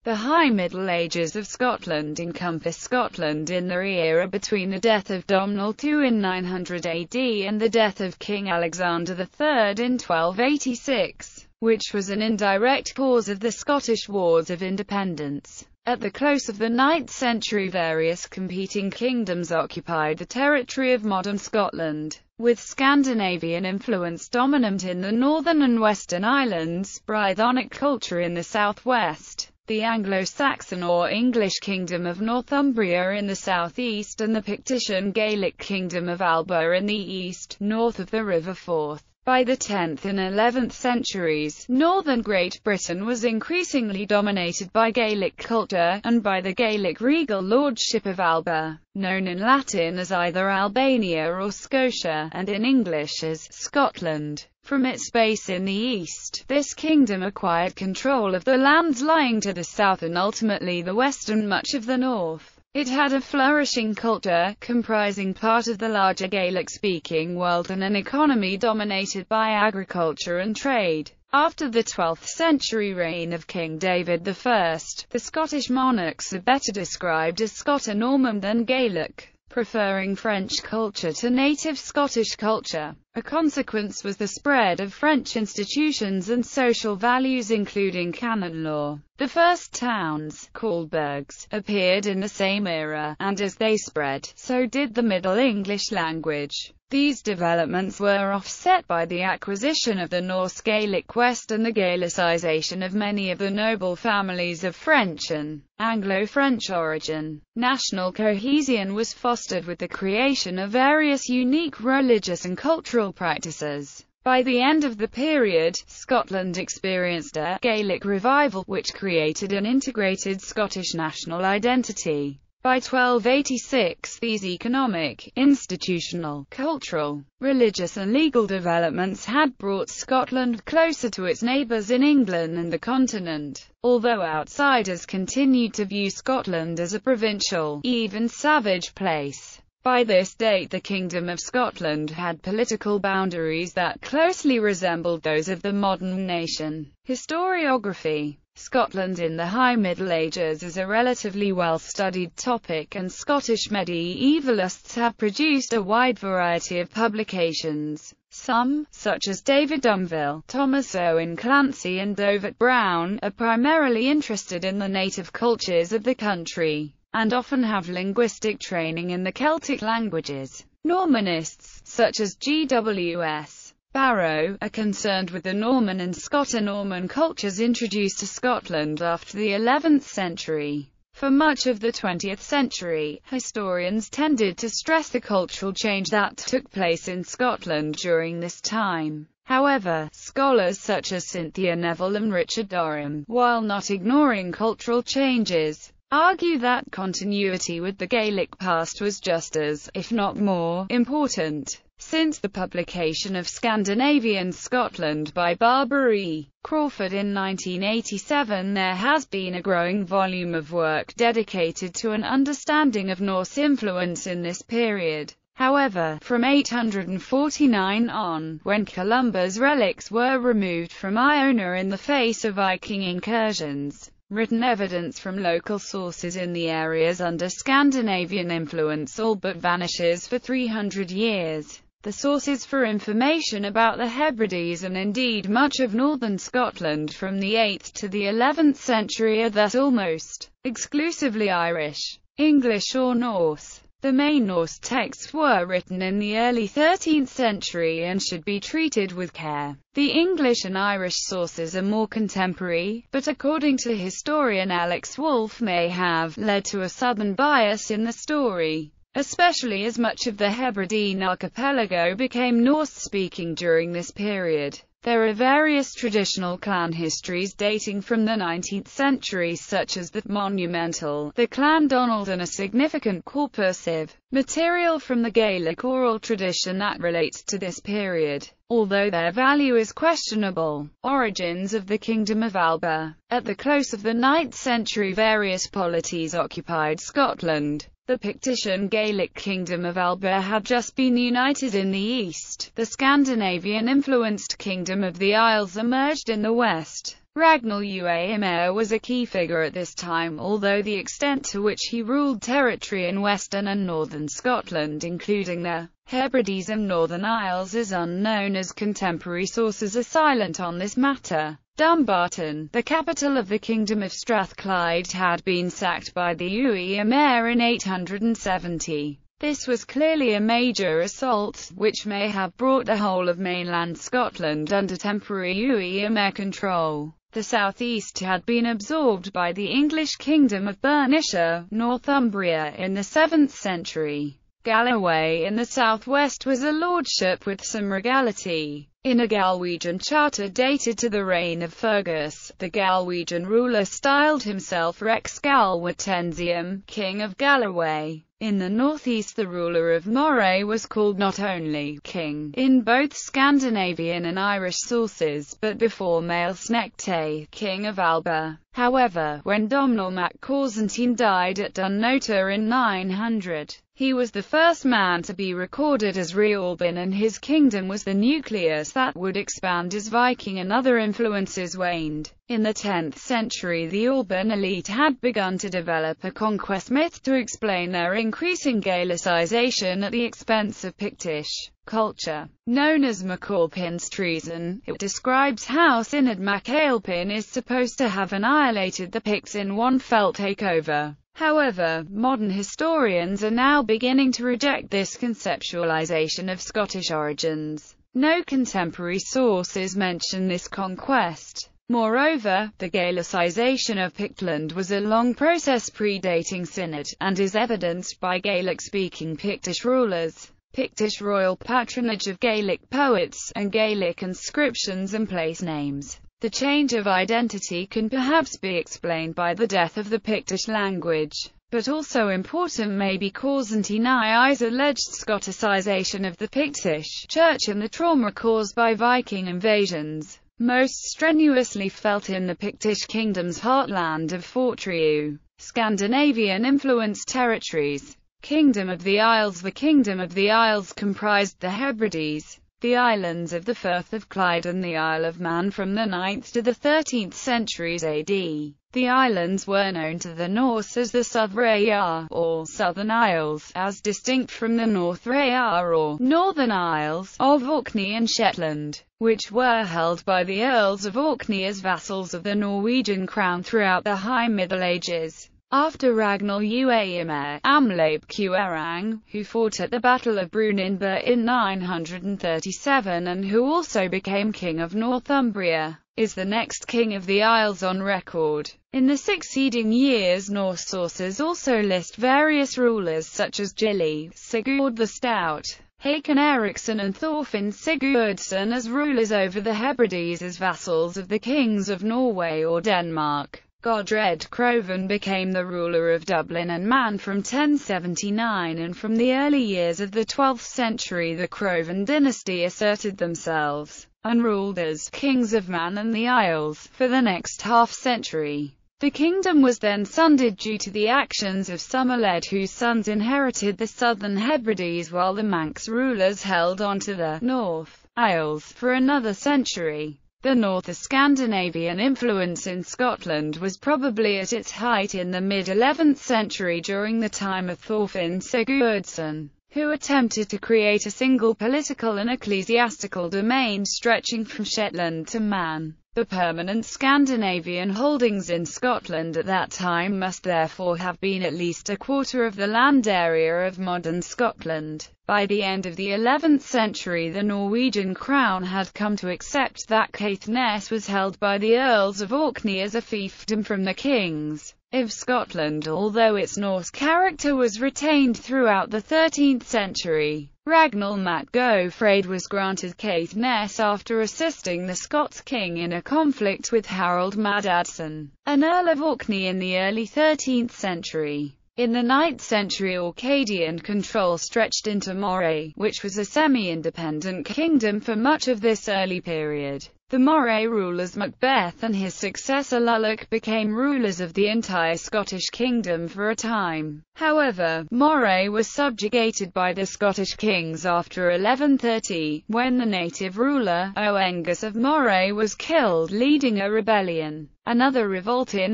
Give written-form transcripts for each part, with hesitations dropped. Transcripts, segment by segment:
The High Middle Ages of Scotland encompass Scotland in the era between the death of Domnall II in 900 AD and the death of King Alexander III in 1286, which was an indirect cause of the Scottish Wars of Independence. At the close of the 9th century, various competing kingdoms occupied the territory of modern Scotland, with Scandinavian influence dominant in the northern and western islands, Brythonic culture in the southwest, the Anglo-Saxon or English kingdom of Northumbria in the southeast, and the Pictish Gaelic kingdom of Alba in the east, north of the River Forth. By the 10th and 11th centuries, northern Great Britain was increasingly dominated by Gaelic culture, and by the Gaelic regal lordship of Alba, known in Latin as either Albania or Scotia, and in English as Scotland. From its base in the east, this kingdom acquired control of the lands lying to the south and ultimately the west and much of the north. It had a flourishing culture, comprising part of the larger Gaelic-speaking world, and an economy dominated by agriculture and trade. After the 12th century reign of King David I, the Scottish monarchs are better described as Scoto-Norman than Gaelic, preferring French culture to native Scottish culture. A consequence was the spread of French institutions and social values, including canon law. The first towns, called burghs, appeared in the same era, and as they spread, so did the Middle English language. These developments were offset by the acquisition of the Norse Gaelic West and the Gaelicization of many of the noble families of French and Anglo-French origin. National cohesion was fostered with the creation of various unique religious and cultural practices. By the end of the period, Scotland experienced a Gaelic revival, which created an integrated Scottish national identity. By 1286, these economic, institutional, cultural, religious and legal developments had brought Scotland closer to its neighbours in England and the continent, although outsiders continued to view Scotland as a provincial, even savage place. By this date, the Kingdom of Scotland had political boundaries that closely resembled those of the modern nation. Historiography. Scotland in the High Middle Ages is a relatively well-studied topic, and Scottish medievalists have produced a wide variety of publications. Some, such as David Dumville, Thomas Owen Clancy and Dovett Brown, are primarily interested in the native cultures of the country, and often have linguistic training in the Celtic languages. Normanists, such as G.W.S. Barrow, are concerned with the Norman and Scoto-Norman cultures introduced to Scotland after the 11th century. For much of the 20th century, historians tended to stress the cultural change that took place in Scotland during this time. However, scholars such as Cynthia Neville and Richard Dorham, while not ignoring cultural changes, argue that continuity with the Gaelic past was just as, if not more, important. Since the publication of Scandinavian Scotland by Barbara E. Crawford in 1987, there has been a growing volume of work dedicated to an understanding of Norse influence in this period. However, from 849 on, when Columba's relics were removed from Iona in the face of Viking incursions, written evidence from local sources in the areas under Scandinavian influence all but vanishes for 300 years. The sources for information about the Hebrides and indeed much of northern Scotland from the 8th to the 11th century are thus almost exclusively Irish, English or Norse. The main Norse texts were written in the early 13th century and should be treated with care. The English and Irish sources are more contemporary, but according to historian Alex Wolff may have led to a southern bias in the story, especially as much of the Hebridean archipelago became Norse-speaking during this period. There are various traditional clan histories dating from the 19th century, such as the monumental, the Clan Donald, and a significant corpus of material from the Gaelic oral tradition that relates to this period, although their value is questionable. Origins of the Kingdom of Alba. At the close of the 9th century, various polities occupied Scotland. The Pictish Gaelic Kingdom of Alba had just been united in the east. The Scandinavian-influenced Kingdom of the Isles emerged in the west. Ragnall Uaimar was a key figure at this time, although the extent to which he ruled territory in western and northern Scotland, including the Hebrides and Northern Isles, is unknown, as contemporary sources are silent on this matter. Dumbarton, the capital of the Kingdom of Strathclyde, had been sacked by the Uaimar in 870. This was clearly a major assault, which may have brought the whole of mainland Scotland under temporary Uaimar control. The southeast had been absorbed by the English Kingdom of Bernicia, Northumbria, in the 7th century. Galloway in the southwest was a lordship with some regality. In a Galwegian charter dated to the reign of Fergus, the Galwegian ruler styled himself Rex Galwetensium, King of Galloway. In the northeast, the ruler of Moray was called not only king in both Scandinavian and Irish sources, but before Maelsnechtae, King of Alba. However, when Domnall mac Corsentine died at Dunnottar in 900, he was the first man to be recorded as Riorban, and his kingdom was the nucleus that would expand as Viking and other influences waned. In the 10th century, the Alban elite had begun to develop a conquest myth to explain their increasing Gaelicization at the expense of Pictish culture. Known as MacAlpin's treason, it describes how Synod MacAlpin is supposed to have annihilated the Picts in one fell takeover. However, modern historians are now beginning to reject this conceptualization of Scottish origins. No contemporary sources mention this conquest. Moreover, the Gaelicization of Pictland was a long process predating Synod, and is evidenced by Gaelic-speaking Pictish rulers, Pictish royal patronage of Gaelic poets, and Gaelic inscriptions and place names. The change of identity can perhaps be explained by the death of the Pictish language, but also important may be Corsentini's alleged Scotticization of the Pictish Church and the trauma caused by Viking invasions, most strenuously felt in the Pictish kingdom's heartland of Fortriu. Scandinavian-influenced territories. Kingdom of the Isles. The Kingdom of the Isles comprised the Hebrides, the islands of the Firth of Clyde and the Isle of Man from the 9th to the 13th centuries AD. The islands were known to the Norse as the Southraear, or Southern Isles, as distinct from the Northraear, or Northern Isles, of Orkney and Shetland, which were held by the Earls of Orkney as vassals of the Norwegian crown throughout the High Middle Ages. After Ragnall Uaimar, Amlape Cuarang, who fought at the Battle of Brunanburh in 937 and who also became King of Northumbria, is the next king of the Isles on record. In the succeeding years, Norse sources also list various rulers such as Gilli, Sigurd the Stout, Håkon Eriksson and Thorfinn Sigurdsson as rulers over the Hebrides as vassals of the kings of Norway or Denmark. Godred Crovan became the ruler of Dublin and Man from 1079, and from the early years of the 12th century the Crovan dynasty asserted themselves, and ruled as kings of Man and the Isles, for the next half-century. The kingdom was then sundered due to the actions of Somerled, whose sons inherited the southern Hebrides while the Manx rulers held on to the North Isles for another century. The North Scandinavian influence in Scotland was probably at its height in the mid-11th century during the time of Thorfinn Sigurdsson, who attempted to create a single political and ecclesiastical domain stretching from Shetland to Man. The permanent Scandinavian holdings in Scotland at that time must therefore have been at least a quarter of the land area of modern Scotland. By the end of the 11th century the Norwegian crown had come to accept that Caithness was held by the Earls of Orkney as a fiefdom from the kings of Scotland, although its Norse character was retained throughout the 13th century. Ragnall mac Gofraid was granted Caithness after assisting the Scots king in a conflict with Harold Madadson, an Earl of Orkney in the early 13th century. In the 9th century Orcadian control stretched into Moray, which was a semi-independent kingdom for much of this early period. The Moray rulers Macbeth and his successor Lulach became rulers of the entire Scottish kingdom for a time. However, Moray was subjugated by the Scottish kings after 1130, when the native ruler, Oengus of Moray, was killed leading a rebellion. Another revolt in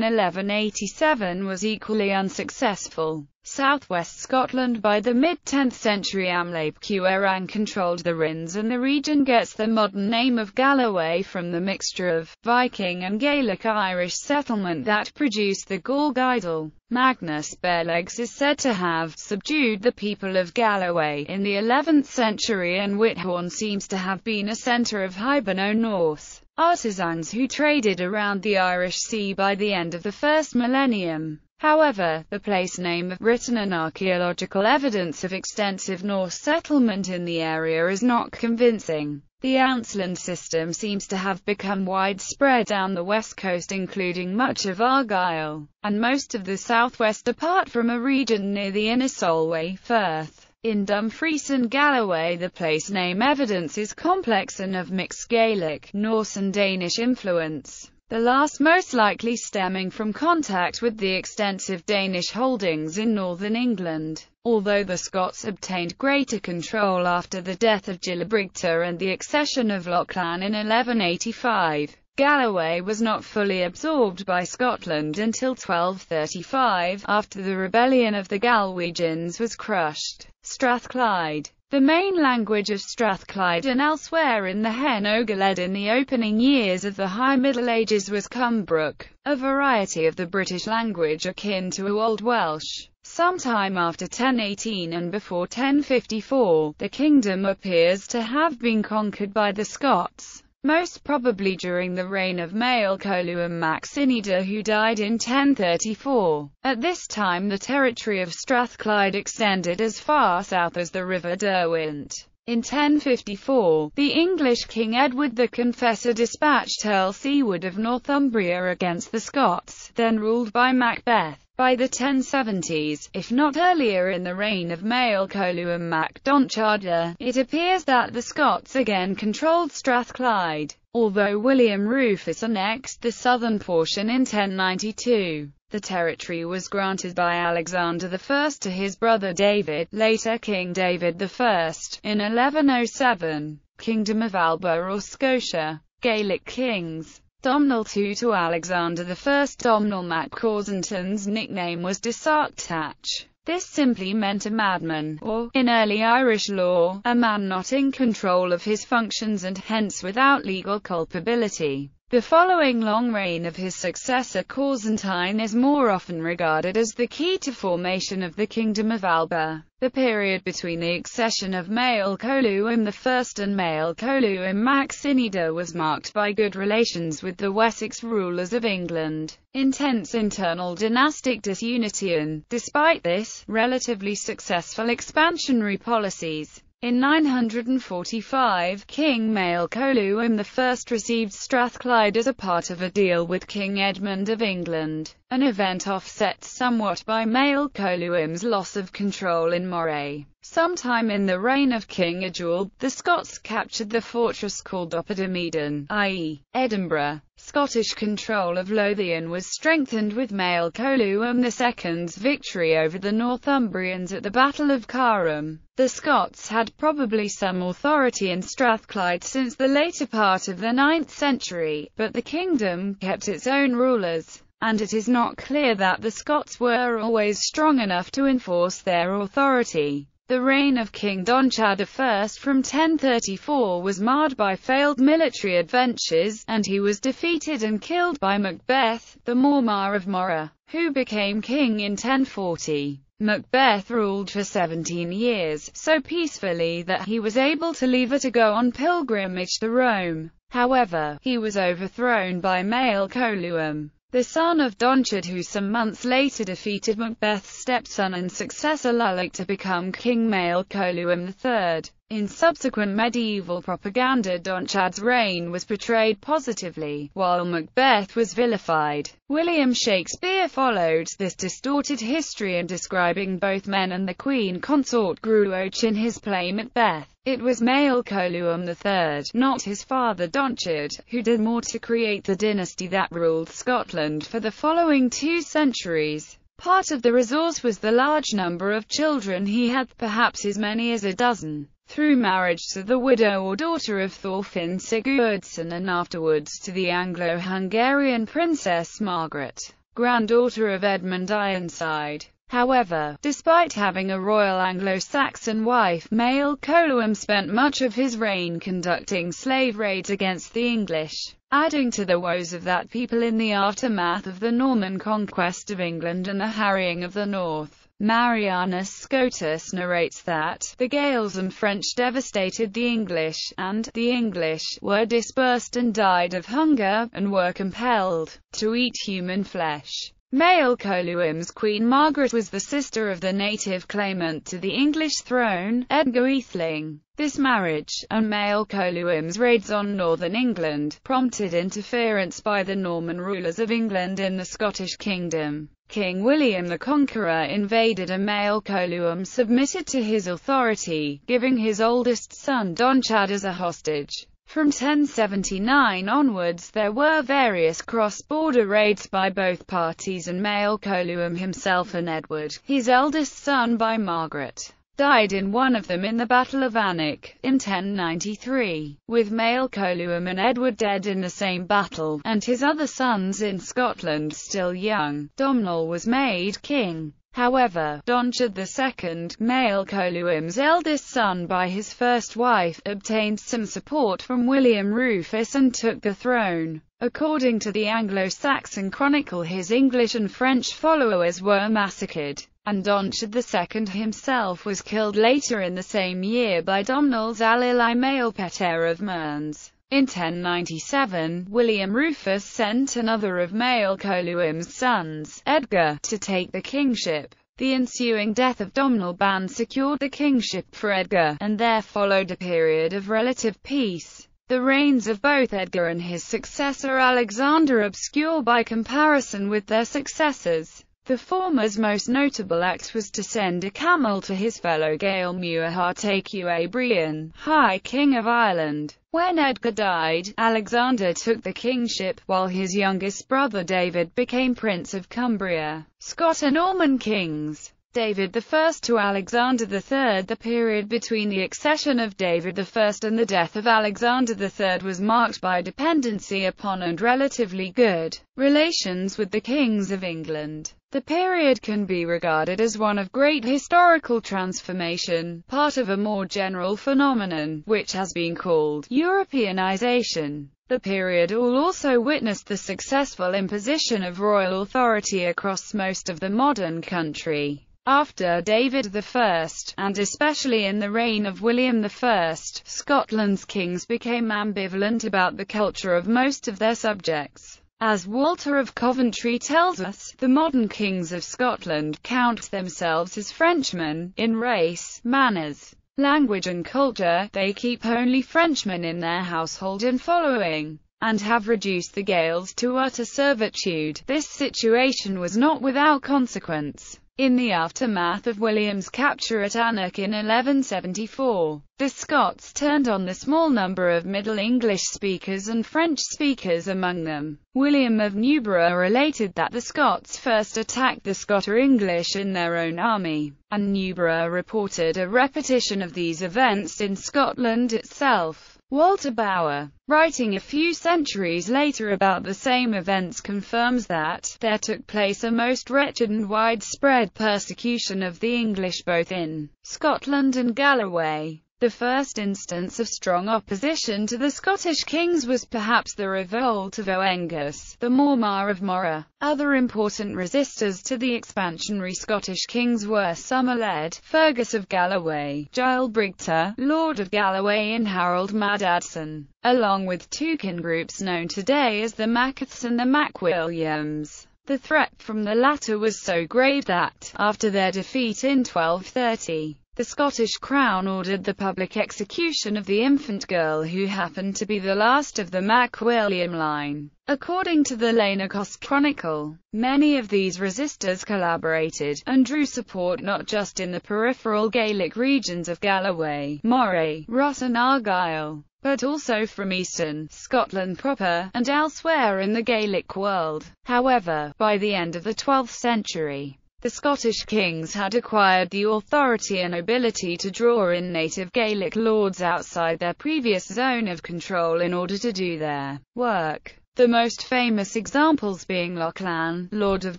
1187 was equally unsuccessful. Southwest Scotland. By the mid-10th century, Amleth Cuaran controlled the Rins, and the region gets the modern name of Galloway from the mixture of Viking and Gaelic Irish settlement that produced the Gaeilge idol. Magnus Bearlegs is said to have subdued the people of Galloway in the 11th century, and Whithorn seems to have been a centre of Hiberno-Norse artisans who traded around the Irish Sea by the end of the first millennium. However, the place name of written and archaeological evidence of extensive Norse settlement in the area is not convincing. The Ounsland system seems to have become widespread down the west coast, including much of Argyll, and most of the southwest apart from a region near the Inner Solway Firth. In Dumfries and Galloway, the place name evidence is complex and of mixed Gaelic, Norse and Danish influence. The last most likely stemming from contact with the extensive Danish holdings in northern England. Although the Scots obtained greater control after the death of Gillibrigta and the accession of Lochlann in 1185, Galloway was not fully absorbed by Scotland until 1235, after the rebellion of the Galwegians was crushed. Strathclyde. The main language of Strathclyde and elsewhere in the Hen Ogledd in the opening years of the High Middle Ages was Cumbric, a variety of the British language akin to Old Welsh. Sometime after 1018 and before 1054, the kingdom appears to have been conquered by the Scots, most probably during the reign of Mael Coluim mac Cineada, who died in 1034. At this time the territory of Strathclyde extended as far south as the River Derwent. In 1054, the English King Edward the Confessor dispatched Earl Siward of Northumbria against the Scots, then ruled by Macbeth. By the 1070s, if not earlier in the reign of Mael Coluim mac Donchada, it appears that the Scots again controlled Strathclyde, although William Rufus annexed the southern portion in 1092. The territory was granted by Alexander I to his brother David, later King David I, in 1107. Kingdom of Alba or Scotia. Gaelic kings. Domnall II to Alexander I. Domnall mac Corzington's nickname was Dysartach. This simply meant a madman, or, in early Irish law, a man not in control of his functions and hence without legal culpability. The following long reign of his successor Corzington is more often regarded as the key to formation of the Kingdom of Alba. The period between the accession of Mael Coluim I and Mael Coluim mac Cineada was marked by good relations with the Wessex rulers of England, intense internal dynastic disunity and, despite this, relatively successful expansionary policies. In 945, King Mael Coluim I received Strathclyde as a part of a deal with King Edmund of England, an event offset somewhat by Mael Coluim's loss of control in Moray. Sometime in the reign of King Eadwulf, the Scots captured the fortress called Opidum, i.e., Edinburgh. Scottish control of Lothian was strengthened with Mael Coluim II's victory over the Northumbrians at the Battle of Carham. The Scots had probably some authority in Strathclyde since the later part of the 9th century, but the kingdom kept its own rulers, and it is not clear that the Scots were always strong enough to enforce their authority. The reign of King Donchad I from 1034 was marred by failed military adventures, and he was defeated and killed by Macbeth, the Mormar of Moray, who became king in 1040. Macbeth ruled for 17 years, so peacefully that he was able to leave her to go on pilgrimage to Rome. However, he was overthrown by Mael Coluim, the son of Donchad, who some months later defeated Macbeth's stepson and successor Lulach to become King Mael Coluim III. In subsequent medieval propaganda, Donchad's reign was portrayed positively, while Macbeth was vilified. William Shakespeare followed this distorted history in describing both men and the Queen Consort Gruach in his play Macbeth. It was Mael Coluim III, not his father Donchad, who did more to create the dynasty that ruled Scotland for the following 2 centuries. Part of the resource was the large number of children he had, perhaps as many as a dozen, through marriage to the widow or daughter of Thorfinn Sigurdsson and afterwards to the Anglo-Hungarian Princess Margaret, granddaughter of Edmund Ironside. However, despite having a royal Anglo-Saxon wife, Mael Coluim spent much of his reign conducting slave raids against the English, adding to the woes of that people in the aftermath of the Norman conquest of England and the harrying of the north. Marianus Scotus narrates that the Gaels and French devastated the English, and the English were dispersed and died of hunger, and were compelled to eat human flesh. Mael Coluim's Queen Margaret was the sister of the native claimant to the English throne, Edgar Atheling. This marriage, and Mael Coluim's raids on northern England, prompted interference by the Norman rulers of England in the Scottish kingdom. King William the Conqueror invaded and Mael Coluim submitted to his authority, giving his oldest son Donchad as a hostage. From 1079 onwards there were various cross-border raids by both parties, and Mael Coluim himself and Edward, his eldest son by Margaret, died in one of them in the Battle of Alnwick, in 1093, with Mael Coluim and Edward dead in the same battle, and his other sons in Scotland still young. Domnall was made king. However, Donchad II, Mael Coluim's eldest son by his first wife, obtained some support from William Rufus and took the throne. According to the Anglo-Saxon Chronicle, his English and French followers were massacred, and Donchad II himself was killed later in the same year by Domnall's ally Mael Peter of Mearns. In 1097, William Rufus sent another of Mael Coluim's sons, Edgar, to take the kingship. The ensuing death of Domnall ban secured the kingship for Edgar, and there followed a period of relative peace. The reigns of both Edgar and his successor Alexander obscure by comparison with their successors. The former's most notable act was to send a camel to his fellow Gael Muircheartaigh Brian, High King of Ireland. When Edgar died, Alexander took the kingship, while his youngest brother David became Prince of Cumbria. Scoto-Norman kings. David I to Alexander III. The period between the accession of David I and the death of Alexander III was marked by dependency upon and relatively good relations with the kings of England. The period can be regarded as one of great historical transformation, part of a more general phenomenon, which has been called Europeanization. The period also witnessed the successful imposition of royal authority across most of the modern country. After David I, and especially in the reign of William I, Scotland's kings became ambivalent about the culture of most of their subjects. As Walter of Coventry tells us, the modern kings of Scotland count themselves as Frenchmen, in race, manners, language and culture. They keep only Frenchmen in their household and following, and have reduced the Gaels to utter servitude. This situation was not without consequence. In the aftermath of William's capture at Alnwick in 1174, the Scots turned on the small number of Middle English speakers and French speakers among them. William of Newburgh related that the Scots first attacked the Scoto-English in their own army, and Newburgh reported a repetition of these events in Scotland itself. Walter Bower, writing a few centuries later about the same events, confirms that there took place a most wretched and widespread persecution of the English both in Scotland and Galloway. The first instance of strong opposition to the Scottish kings was perhaps the revolt of Oengus, the Mormar of Moray. Other important resistors to the expansionary Scottish kings were Somerled, Fergus of Galloway, Giles Brigta, Lord of Galloway, and Harold Madadson, along with two kin groups known today as the Macaths and the Macwilliams. The threat from the latter was so grave that, after their defeat in 1230, The Scottish Crown ordered the public execution of the infant girl who happened to be the last of the Mac-William line. According to the Leinachos Chronicle, many of these resistors collaborated, and drew support not just in the peripheral Gaelic regions of Galloway, Moray, Ross and Argyll, but also from eastern Scotland proper, and elsewhere in the Gaelic world. However, by the end of the 12th century, the Scottish kings had acquired the authority and ability to draw in native Gaelic lords outside their previous zone of control in order to do their work. The most famous examples being Lachlan, Lord of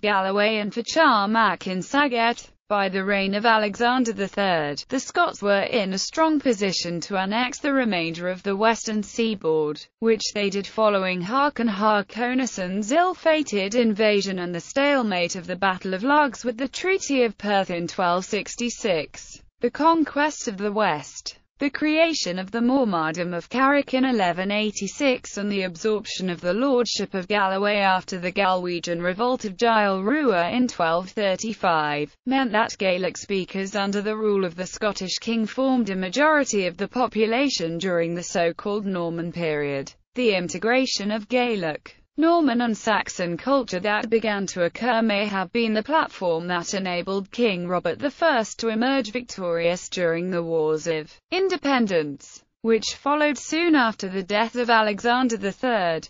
Galloway, and Fachar Mac in Saget. By the reign of Alexander III, the Scots were in a strong position to annex the remainder of the western seaboard, which they did following Haakon Hakonisson's ill-fated invasion and the stalemate of the Battle of Largs with the Treaty of Perth in 1266. The conquest of the West, the creation of the Mormaerdom of Carrick in 1186 and the absorption of the lordship of Galloway after the Galwegian revolt of Gil Rua in 1235, meant that Gaelic speakers under the rule of the Scottish king formed a majority of the population during the so-called Norman period. The integration of Gaelic, Norman and Saxon culture that began to occur may have been the platform that enabled King Robert I to emerge victorious during the Wars of Independence, which followed soon after the death of Alexander III.